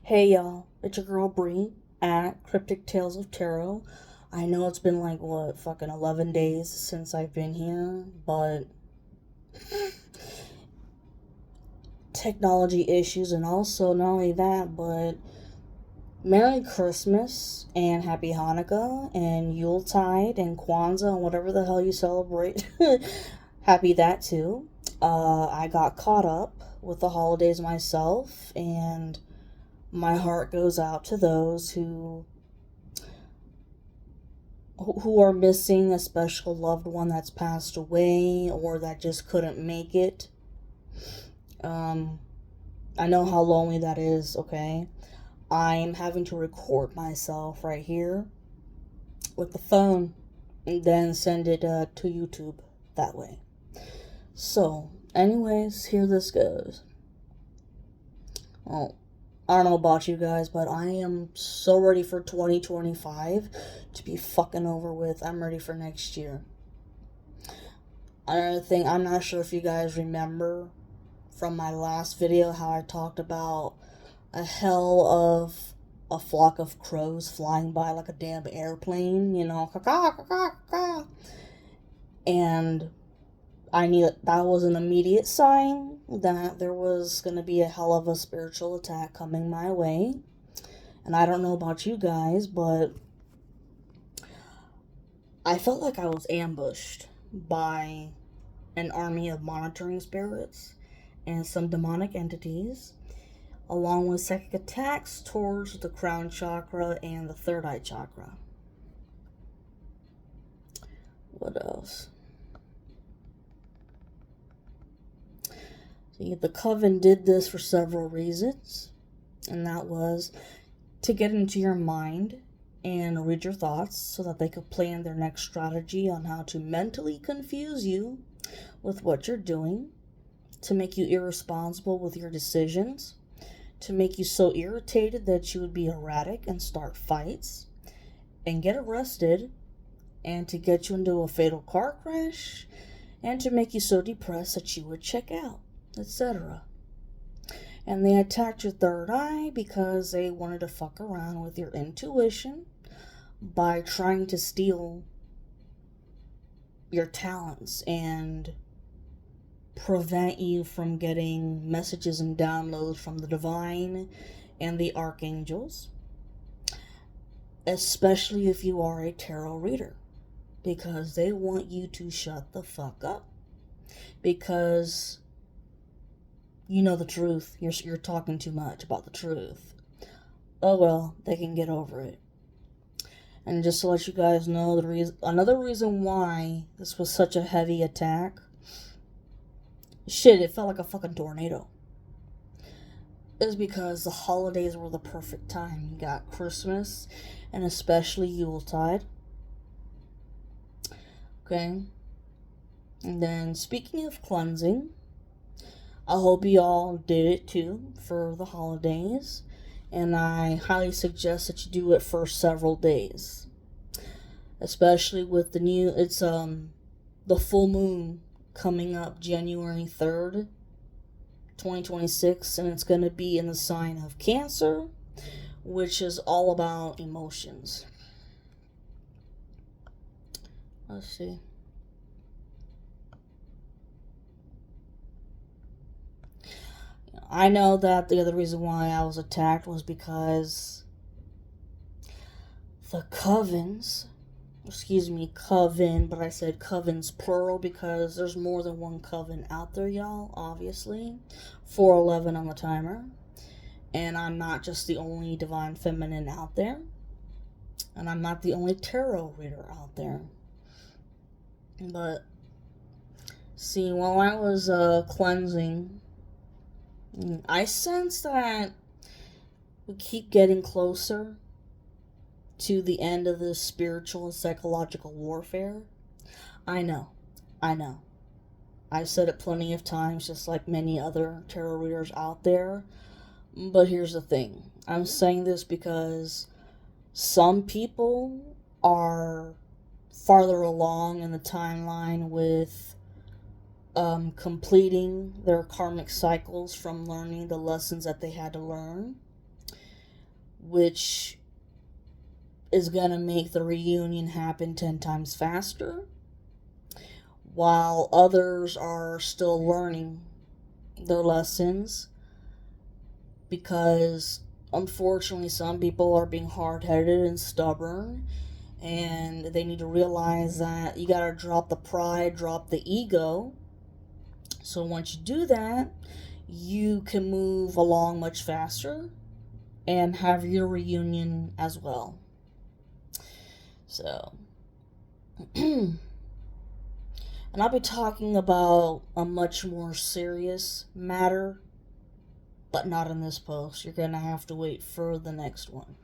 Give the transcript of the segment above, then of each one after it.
Hey y'all, it's your girl Bree at Cryptic Tales of Tarot. I know it's been like what fucking 11 days since I've been here, but technology issues, and also not only that, but Merry Christmas and Happy Hanukkah and Yuletide and Kwanzaa and whatever the hell you celebrate. Happy that too. I got caught up with the holidays myself, and my heart goes out to those who are missing a special loved one that's passed away or that just couldn't make it. Um, I know how lonely that is, okay? I'm having to record myself right here with the phone and then send it to YouTube that way. So, anyways, here this goes. Well, I don't know about you guys, but I am so ready for 2025 to be fucking over with. I'm ready for next year. Another thing, I'm not sure if you guys remember from my last video how I talked about a hell of a flock of crows flying by like a damn airplane, you know, caw caw caw. And I knew that was an immediate sign that there was going to be a hell of a spiritual attack coming my way. And I don't know about you guys, but I felt like I was ambushed by an army of monitoring spirits and some demonic entities, along with psychic attacks towards the crown chakra and the third eye chakra. What else? See, the coven did this for several reasons, and that was to get into your mind and read your thoughts so that they could plan their next strategy on how to mentally confuse you with what you're doing, to make you irresponsible with your decisions, to make you so irritated that you would be erratic and start fights and get arrested, and to get you into a fatal car crash, and to make you so depressed that you would check out, etc. And they attacked your third eye because they wanted to fuck around with your intuition by trying to steal your talents and prevent you from getting messages and downloads from the divine and the archangels, especially if you are a tarot reader, because they want you to shut the fuck up, because you know the truth. You're talking too much about the truth. Oh well, they can get over it. And just to let you guys know, another reason why this was such a heavy attack, shit, it felt like a fucking tornado, is because the holidays were the perfect time. You got Christmas and especially Yuletide. Okay? And then, speaking of cleansing, I hope you all did it too for the holidays. And I highly suggest that you do it for several days. Especially with it's the full moon coming up January 3rd, 2026, and it's going to be in the sign of Cancer, which is all about emotions. Let's see. I know that the other reason why I was attacked was because the covens, coven, but I said covens plural because there's more than one coven out there, y'all, obviously. 411 on the timer. And I'm not just the only divine feminine out there. And I'm not the only tarot reader out there. But, see, while I was cleansing, I sense that we keep getting closer to the end of this spiritual and psychological warfare. I know. I've said it plenty of times, just like many other tarot readers out there. But here's the thing. I'm saying this because some people are farther along in the timeline with completing their karmic cycles from learning the lessons that they had to learn. which is going to make the reunion happen 10 times faster, while others are still learning their lessons, because unfortunately some people are being hard-headed and stubborn, and they need to realize that you gotta drop the pride, drop the ego. So once you do that, you can move along much faster and have your reunion as well. So and I'll be talking about a much more serious matter, but not in this post. You're gonna have to wait for the next one.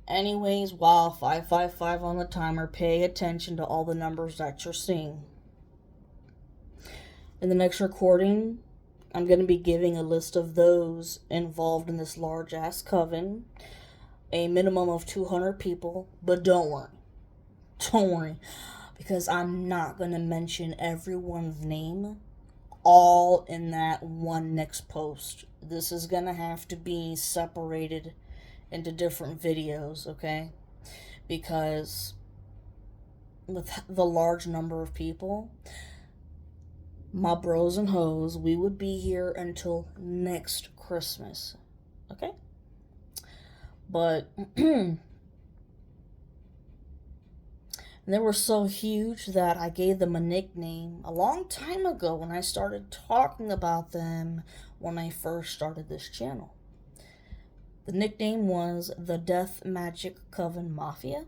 Anyways, wow, 555 on the timer. Pay attention to all the numbers that you're seeing. In the next recording, I'm going to be giving a list of those involved in this large-ass coven. A minimum of 200 people. But don't worry. Don't worry. Because I'm not going to mention everyone's name all in that one next post. This is going to have to be separated into different videos, okay? Because with the large number of people, my bros and hoes, we would be here until next Christmas, okay? But they were so huge that I gave them a nickname a long time ago when I started talking about them when I first started this channel. The nickname was the Death Magic Coven Mafia,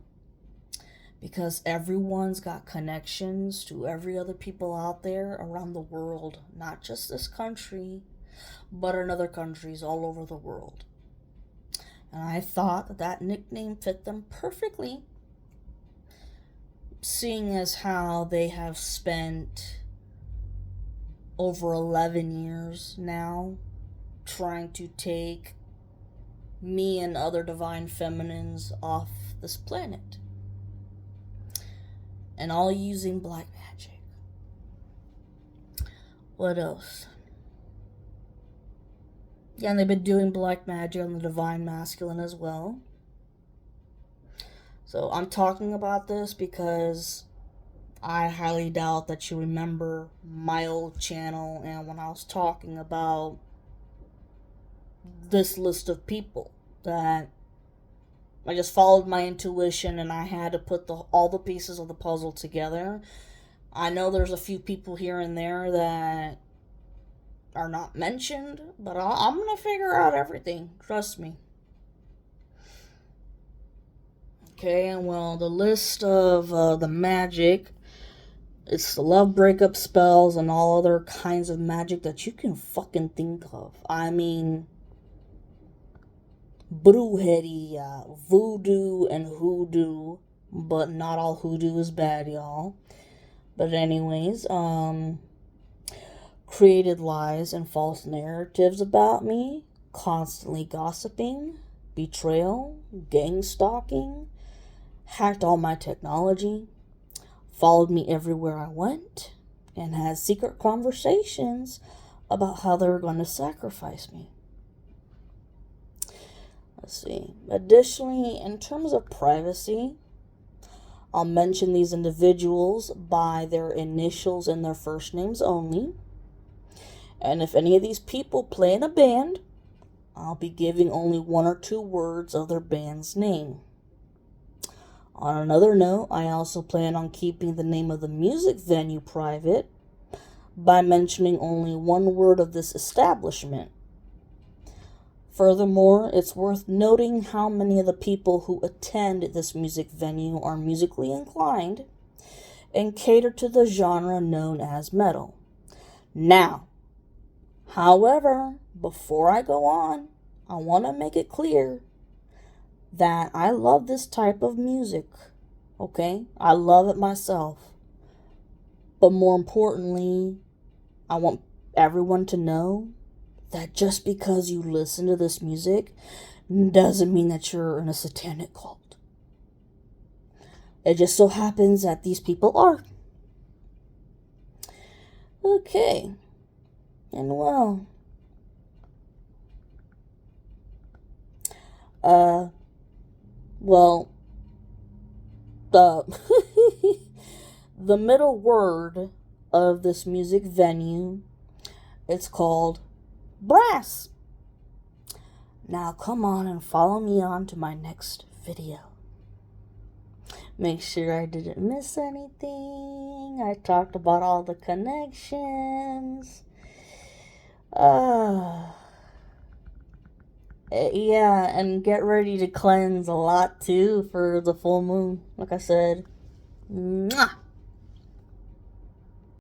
because everyone's got connections to every other people out there around the world, not just this country, but in other countries all over the world. And I thought that that nickname fit them perfectly, seeing as how they have spent over 11 years now trying to take me and other divine feminines off this planet, and all using black magic. What else? Yeah, and they've been doing black magic on the divine masculine as well. So I'm talking about this because I highly doubt that you remember my old channel and when I was talking about this list of people that I just followed my intuition and I had to put all the pieces of the puzzle together. I know there's a few people here and there that are not mentioned, but I'm going to figure out everything. Trust me. Okay, and well, the list of the magic, it's the love breakup spells and all other kinds of magic that you can fucking think of. I mean, brujeria, voodoo, and hoodoo, but not all hoodoo is bad, y'all. But anyways, created lies and false narratives about me, constantly gossiping, betrayal, gang stalking, hacked all my technology, followed me everywhere I went, and had secret conversations about how they were going to sacrifice me. Let's see. Additionally, in terms of privacy, I'll mention these individuals by their initials and their first names only. And if any of these people play in a band, I'll be giving only 1 or 2 words of their band's name. On another note, I also plan on keeping the name of the music venue private by mentioning only 1 word of this establishment. Furthermore, it's worth noting how many of the people who attend this music venue are musically inclined and cater to the genre known as metal. Now, however, before I go on, I want to make it clear that I love this type of music, okay? I love it myself. But more importantly, I want everyone to know that just because you listen to this music doesn't mean that you're in a satanic cult. It just so happens that these people are. Okay. And well, well, the the middle word of this music venue, it's called brass. Now come on and follow me on to my next video. Make sure I didn't miss anything. I talked about all the connections. Yeah, and get ready to cleanse a lot too for the full moon, like I said. Mwah!